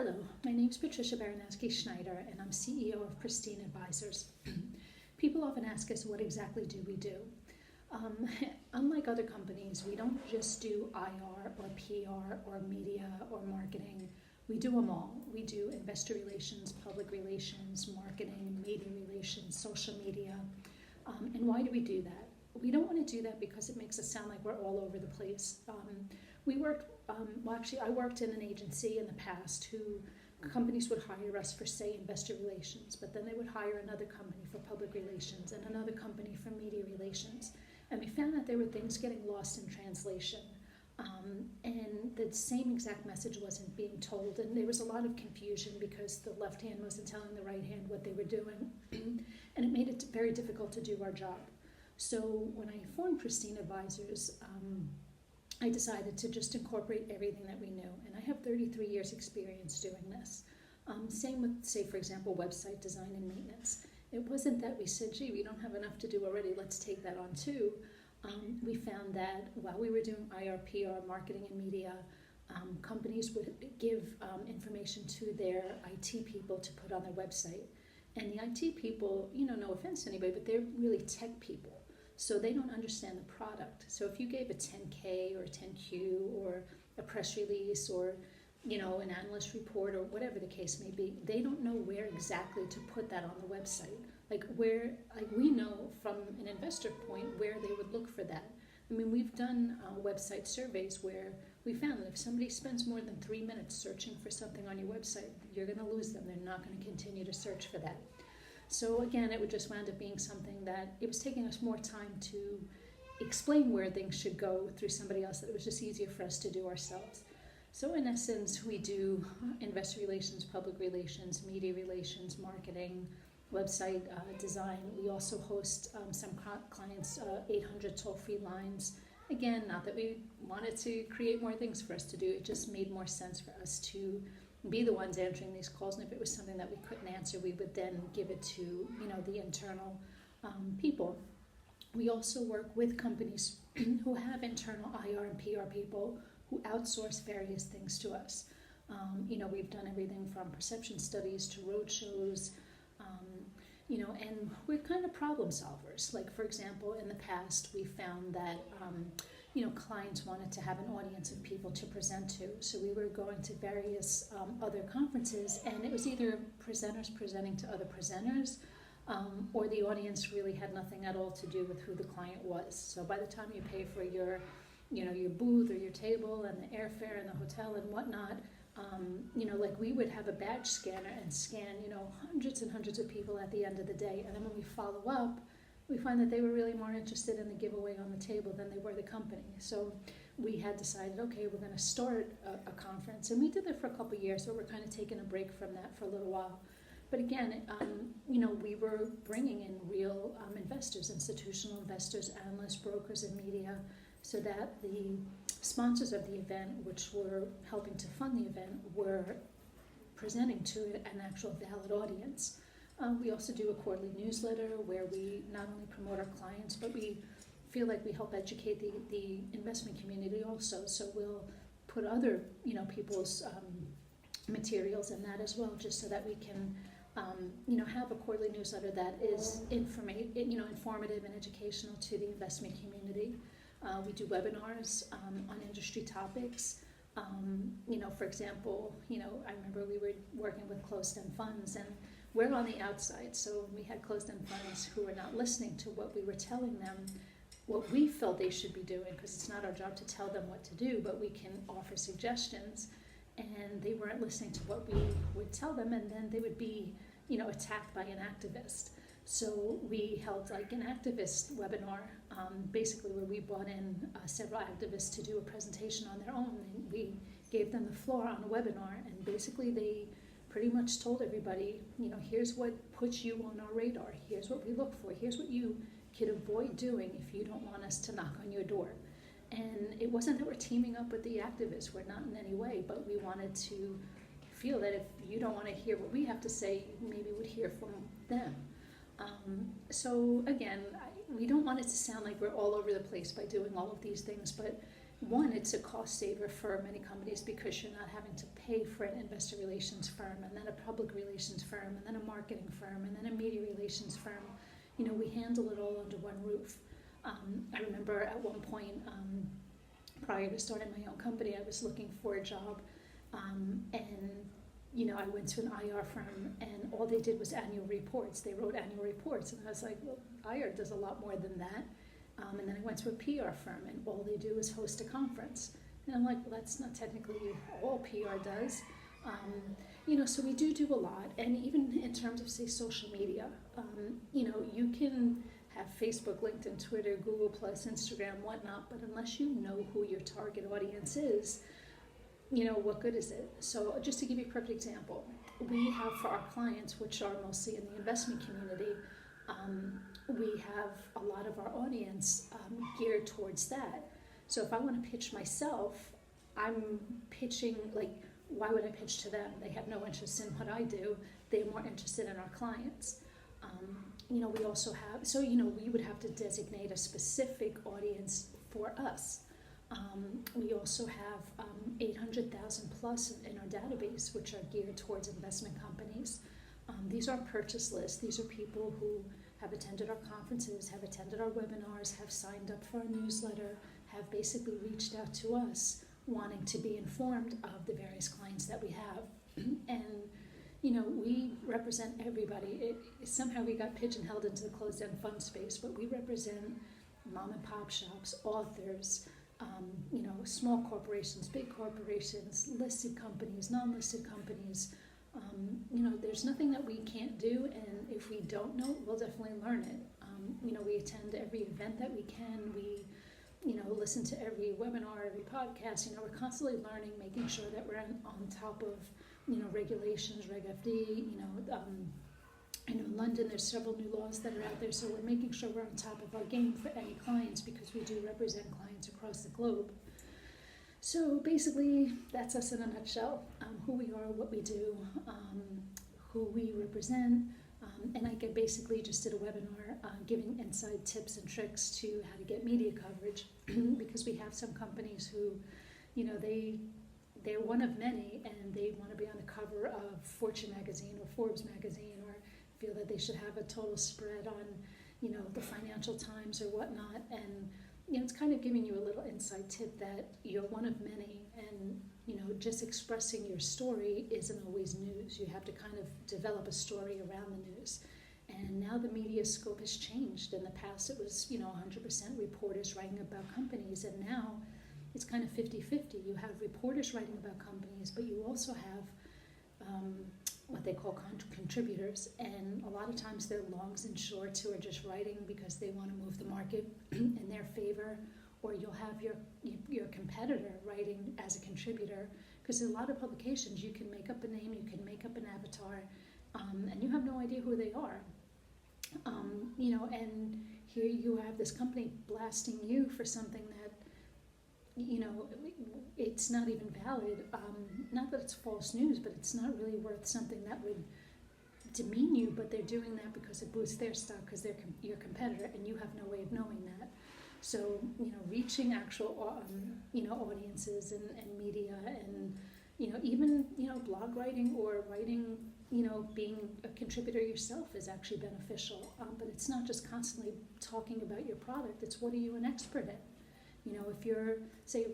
Hello, my name is Patricia Baranowski-Schneider, and I'm CEO of Pristine Advisers. People often ask us, what exactly do we do? Unlike other companies, we don't just do IR or PR or media or marketing. We do them all. We do investor relations, public relations, marketing, media relations, social media. And why do we do that? We don't want to do that because it makes us sound like we're all over the place. I worked in an agency in the past who companies would hire us for, say, investor relations, but then they would hire another company for public relations and another company for media relations. And we found that there were things getting lost in translation. And the same exact message wasn't being told. And there was a lot of confusion because the left hand wasn't telling the right hand what they were doing. And it made it very difficult to do our job. So when I formed Pristine Advisers, I decided to just incorporate everything that we knew. And I have 33 years experience doing this. Same with, say, for example, website design and maintenance. It wasn't that we said, gee, we don't have enough to do already, let's take that on too. We found that while we were doing IR, PR, marketing and media, companies would give information to their IT people to put on their website. And the IT people, no offense to anybody, but they're really tech people. So they don't understand the product. So if you gave a 10K or a 10Q or a press release or an analyst report or whatever the case may be, they don't know where exactly to put that on the website. We know from an investor point where they would look for that. I mean, we've done website surveys where we found that if somebody spends more than 3 minutes searching for something on your website, you're going to lose them. They're not going to continue to search for that. So again, it would just wind up being something that it was taking us more time to explain where things should go through somebody else, that it was just easier for us to do ourselves. So in essence, we do investor relations, public relations, media relations, marketing, website design. We also host some clients 800 toll-free lines. Again, not that we wanted to create more things for us to do, it just made more sense for us to be the ones answering these calls, and if it was something that we couldn't answer, we would then give it to the internal people. We also work with companies who have internal IR and PR people who outsource various things to us. We've done everything from perception studies to road shows, and we're kind of problem solvers. Like, for example, in the past, we found that clients wanted to have an audience of people to present to. So we were going to various other conferences, and it was either presenters presenting to other presenters, or the audience really had nothing at all to do with who the client was. So by the time you pay for your booth or your table and the airfare and the hotel and whatnot, we would have a badge scanner and scan, hundreds and hundreds of people at the end of the day. And then when we follow up, we find that they were really more interested in the giveaway on the table than they were the company. So we had decided, okay, we're going to start a conference. And we did that for a couple of years, so we're kind of taking a break from that for a little while. But again, we were bringing in real investors, institutional investors, analysts, brokers, and media, so that the sponsors of the event, which were helping to fund the event, were presenting to an actual valid audience. We also do a quarterly newsletter where we not only promote our clients, but we feel like we help educate the investment community also. So we'll put other people's materials in that as well, just so that we can have a quarterly newsletter that is informative and educational to the investment community. We do webinars on industry topics. For example, I remember we were working with closed-end funds, and we're on the outside, so we had closed-end funds who were not listening to what we were telling them, what we felt they should be doing, because it's not our job to tell them what to do, but we can offer suggestions, and they weren't listening to what we would tell them, and then they would be, attacked by an activist. So we held like an activist webinar, basically where we brought in several activists to do a presentation on their own, and we gave them the floor on a webinar, and basically they pretty much told everybody, here's what puts you on our radar, here's what we look for, here's what you could avoid doing if you don't want us to knock on your door. And it wasn't that we're teaming up with the activists, we're not in any way, but we wanted to feel that if you don't want to hear what we have to say, maybe we'd hear from them. So again, we don't want it to sound like we're all over the place by doing all of these things, but one, it's a cost saver for many companies because you're not having to pay for an investor relations firm and then a public relations firm and then a marketing firm and then a media relations firm. We handle it all under one roof. I remember at one point, prior to starting my own company, I was looking for a job, and I went to an IR firm, and all they did was annual reports. They wrote annual reports, and I was like, well, IR does a lot more than that. And then I went to a PR firm, and all they do is host a conference. And I'm like, well, that's not technically all PR does. So we do a lot, and even in terms of, say, social media, you can have Facebook, LinkedIn, Twitter, Google+, Instagram, whatnot, but unless you know who your target audience is, what good is it? So just to give you a perfect example, we have for our clients, which are mostly in the investment community, we have a lot of our audience geared towards that. So if I want to pitch myself, I'm pitching, why would I pitch to them? They have no interest in what I do. They're more interested in our clients. We also have, we would have to designate a specific audience for us. We also have 800,000 plus in our database, which are geared towards investment companies. These aren't purchase lists. These are people who have attended our conferences, have attended our webinars, have signed up for our newsletter, have basically reached out to us wanting to be informed of the various clients that we have. And, we represent everybody. Somehow we got pigeonholed into the closed-end fund space, but we represent mom and pop shops, authors, small corporations, big corporations, listed companies, non-listed companies. There's nothing that we can't do, and if we don't know it, we'll definitely learn it. We attend every event that we can. We, listen to every webinar, every podcast. We're constantly learning, making sure that we're on top of, regulations, Reg FD. I know in London there's several new laws that are out there, so we're making sure we're on top of our game for any clients because we do represent clients across the globe. So basically, that's us in a nutshell, who we are, what we do, who we represent, and I basically just did a webinar giving inside tips and tricks to how to get media coverage because we have some companies who, they're one of many and they want to be on the cover of Fortune magazine or Forbes magazine or feel that they should have a total spread on, the Financial Times or whatnot, and it's kind of giving you a little inside tip that you're one of many, and just expressing your story isn't always news. You have to kind of develop a story around the news. And now the media scope has changed. In the past, it was 100% reporters writing about companies, and now it's kind of 50-50. You have reporters writing about companies, but you also have what they call Contra Contributors, and a lot of times they're longs and shorts who are just writing because they want to move the market in their favor, or you'll have your competitor writing as a contributor, because in a lot of publications you can make up a name, you can make up an avatar, and you have no idea who they are. And here you have this company blasting you for something that it's not even valid. Not that it's false news, but it's not really worth something that would demean you, but they're doing that because it boosts their stock because they're your competitor, and you have no way of knowing that. So, reaching actual, audiences and media and, even, blog writing or writing, being a contributor yourself is actually beneficial. But it's not just constantly talking about your product, it's what are you an expert in? If you're, say,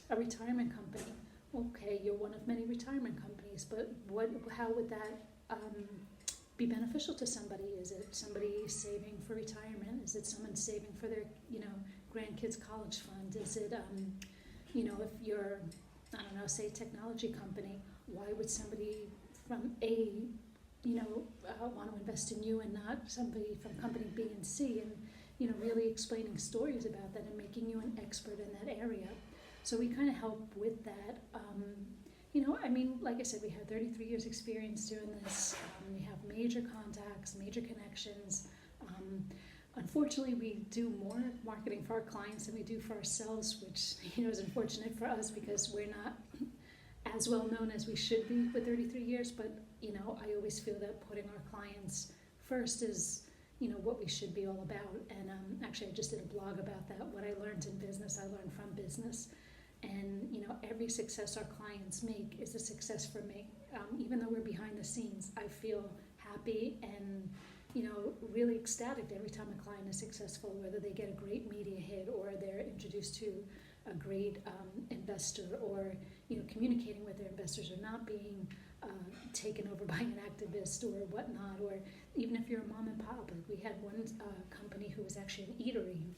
a retirement company, okay, you're one of many retirement companies, but how would that be beneficial to somebody? Is it somebody saving for retirement? Is it someone saving for their, grandkids' college fund? Is it, if you're, say a technology company, why would somebody from A, want to invest in you and not somebody from company B and C? And really explaining stories about that and making you an expert in that area. So we kind of help with that. Like I said, we have 33 years experience doing this. We have major contacts, major connections. Unfortunately, we do more marketing for our clients than we do for ourselves, which, is unfortunate for us because we're not as well known as we should be with 33 years. But, I always feel that putting our clients first is, what we should be all about. And actually, I just did a blog about that. What I learned in business, I learned from business. And, every success our clients make is a success for me. Even though we're behind the scenes, I feel happy and, really ecstatic every time a client is successful, whether they get a great media hit or they're introduced to a great investor, or, communicating with their investors, or not being taken over by an activist or whatnot, or even if you're a mom and pop. Like, we had one company who was actually an eatery,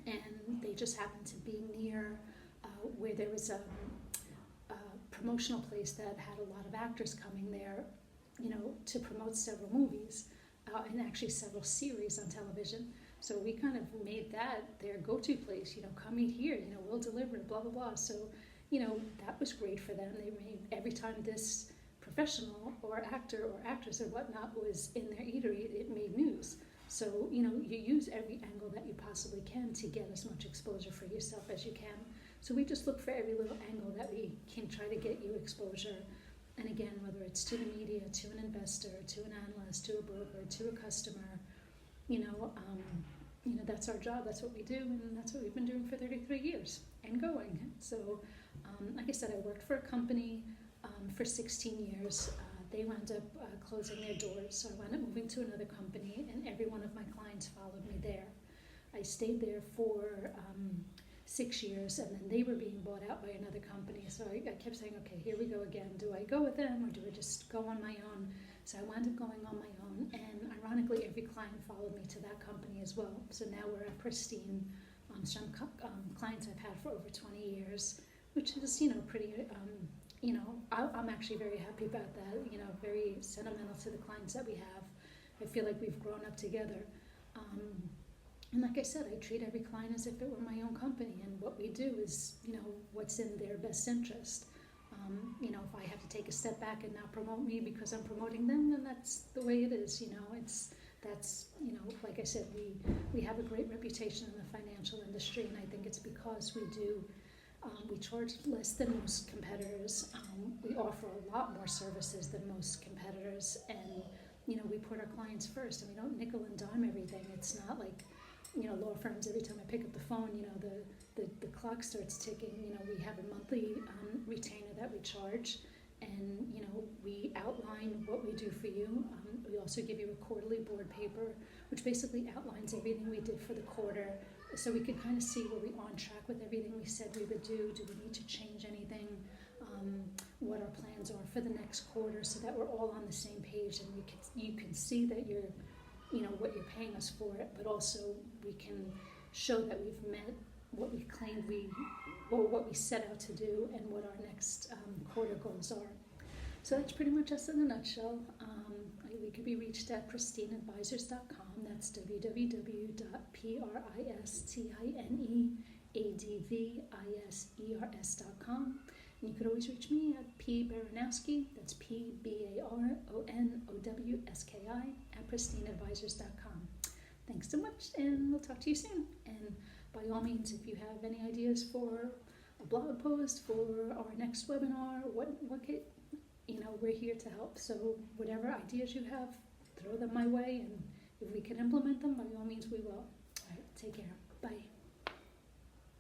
and they just happened to be near where there was a promotional place that had a lot of actors coming there, to promote several movies and actually several series on television. So we kind of made that their go-to place, come eat here, we'll deliver, blah, blah, blah. So, that was great for them. They made, every time this professional or actor or actress or whatnot was in their eatery, it made news. So, you use every angle that you possibly can to get as much exposure for yourself as you can. So we just look for every little angle that we can try to get you exposure. And again, whether it's to the media, to an investor, to an analyst, to a broker, to a customer, that's our job, that's what we do, and that's what we've been doing for 33 years and going. So, like I said, I worked for a company for 16 years. They wound up closing their doors, so I wound up moving to another company, and every one of my clients followed me there. I stayed there for 6 years, and then they were being bought out by another company. So I kept saying, okay, here we go again. Do I go with them, or do I just go on my own? So I wound up going on my own, and ironically, every client followed me to that company as well. So now we're at Pristine. Some clients I've had for over 20 years, which is, pretty, I'm actually very happy about that, very sentimental to the clients that we have. I feel like we've grown up together. And like I said, I treat every client as if it were my own company, and what we do is, what's in their best interest. If I have to take a step back and not promote me because I'm promoting them, then that's the way it is, like I said, we have a great reputation in the financial industry, and I think it's because we charge less than most competitors. We offer a lot more services than most competitors, and, we put our clients first, and we don't nickel and dime everything. It's not like, law firms, every time I pick up the phone, the clock starts ticking. We have a monthly retainer that we charge, and, we outline what we do for you. We also give you a quarterly board paper, which basically outlines everything we did for the quarter, so we can kind of see were we on track with everything we said we would do. Do we need to change anything? What our plans are for the next quarter, so that we're all on the same page, and you can see that you're, what you're paying us for it, but also we can show that we've met what we claimed what we set out to do, and what our next quarter goals are. So that's pretty much us in a nutshell. We could be reached at pristineadvisers.com. That's www.pristineadvisers.com. And you could always reach me at P. Baranowski, that's PBaronowski, at pristineadvisers.com. Thanks so much, and we'll talk to you soon. And by all means, if you have any ideas for a blog post, for our next webinar, we're here to help. So whatever ideas you have, throw them my way, and if we can implement them, by all means we will. All right, take care.